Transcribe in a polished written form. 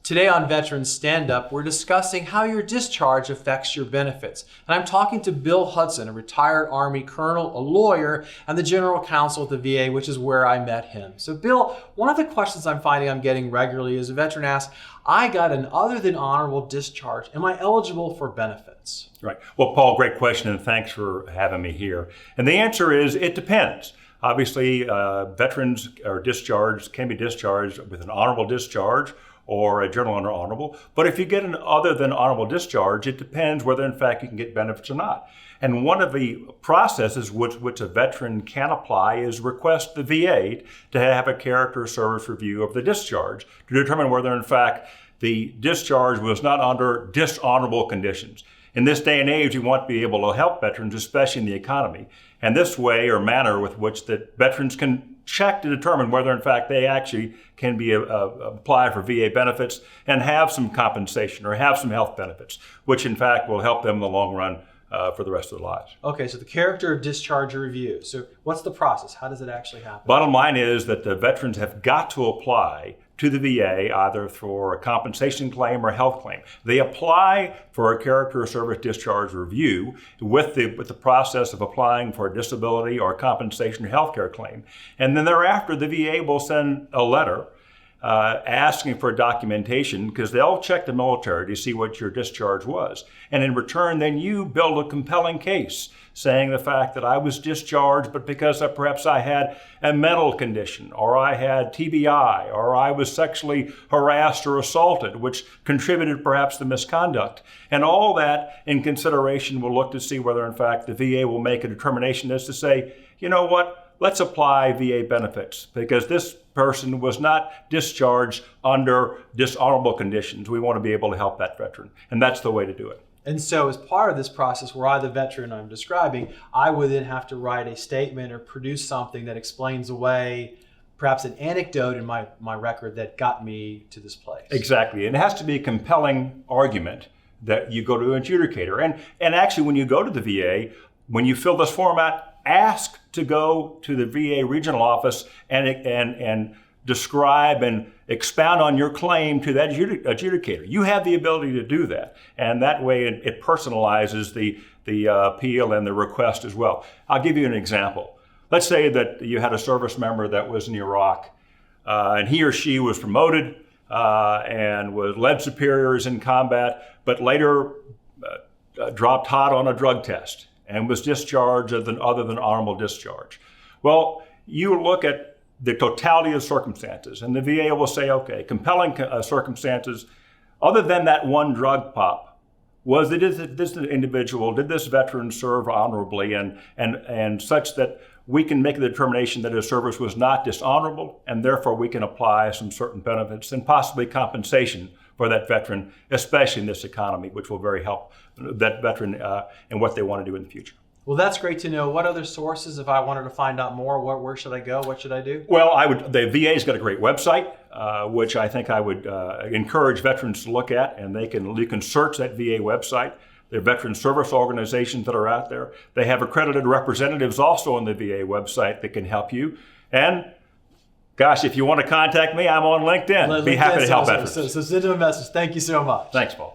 Today on Veterans Stand Up, we're discussing how your discharge affects your benefits. And I'm talking to Bill Hudson, a retired Army colonel, a lawyer, and the general counsel at the VA, which is where I met him. So Bill, one of the questions I'm finding I'm getting regularly is a veteran asks, I got an other than honorable discharge. Am I eligible for benefits? Right. Well, Paul, great question, and thanks for having me here. And the answer is it depends. Obviously, veterans are discharged, can be discharged with an honorable discharge or a general under honorable. But if you get an other than honorable discharge, it depends whether in fact you can get benefits or not. And one of the processes which a veteran can apply is request the VA to have a character service review of the discharge to determine whether in fact the discharge was not under dishonorable conditions. In this day and age, we want to be able to help veterans, especially in the economy. And this way or manner with which that veterans can check to determine whether in fact they actually can be apply for VA benefits and have some compensation or have some health benefits, which in fact will help them in the long run for the rest of their lives. Okay, so the character of discharge review. So what's the process? How does it actually happen? Bottom line is that the veterans have got to apply to the VA either for a compensation claim or a health claim. They apply for a character of service discharge review with the process of applying for a disability or a compensation or health care claim. And then thereafter, the VA will send a letter asking for documentation because they'll check the military to see what your discharge was. And in return, then you build a compelling case saying the fact that I was discharged, but because perhaps I had a mental condition, or I had TBI, or I was sexually harassed or assaulted, which contributed perhaps to misconduct. And all that in consideration will look to see whether in fact the VA will make a determination as to say, you know what, let's apply VA benefits because this person was not discharged under dishonorable conditions. We want to be able to help that veteran, and that's the way to do it. And so as part of this process where I, the veteran I'm describing, I would then have to write a statement or produce something that explains away perhaps an anecdote in my record that got me to this place. Exactly. And it has to be a compelling argument that you go to an adjudicator. And actually, when you go to the VA, when you fill this form out, ask to go to the VA regional office and describe and expound on your claim to that adjudicator. You have the ability to do that. And that way it personalizes the appeal and the request as well. I'll give you an example. Let's say that you had a service member that was in Iraq and he or she was promoted and was led superiors in combat, but later dropped hot on a drug test and was discharged other than honorable discharge. Well, you look at the totality of circumstances, and the VA will say, okay, compelling circumstances, other than that one drug pop, was that this individual, did this veteran serve honorably and such that we can make a determination that his service was not dishonorable, and therefore we can apply some certain benefits and possibly compensation for that veteran, especially in this economy, which will very help that veteran in what they want to do in the future. Well, that's great to know. What other sources, if I wanted to find out more, where should I go? What should I do? Well, the VA's got a great website, which I think I would encourage veterans to look at, and you can search that VA website. There are veteran service organizations that are out there. They have accredited representatives also on the VA website that can help you. And gosh, if you want to contact me, I'm on LinkedIn. Be happy to help veterans. So send them a message. Thank you so much. Thanks, Paul.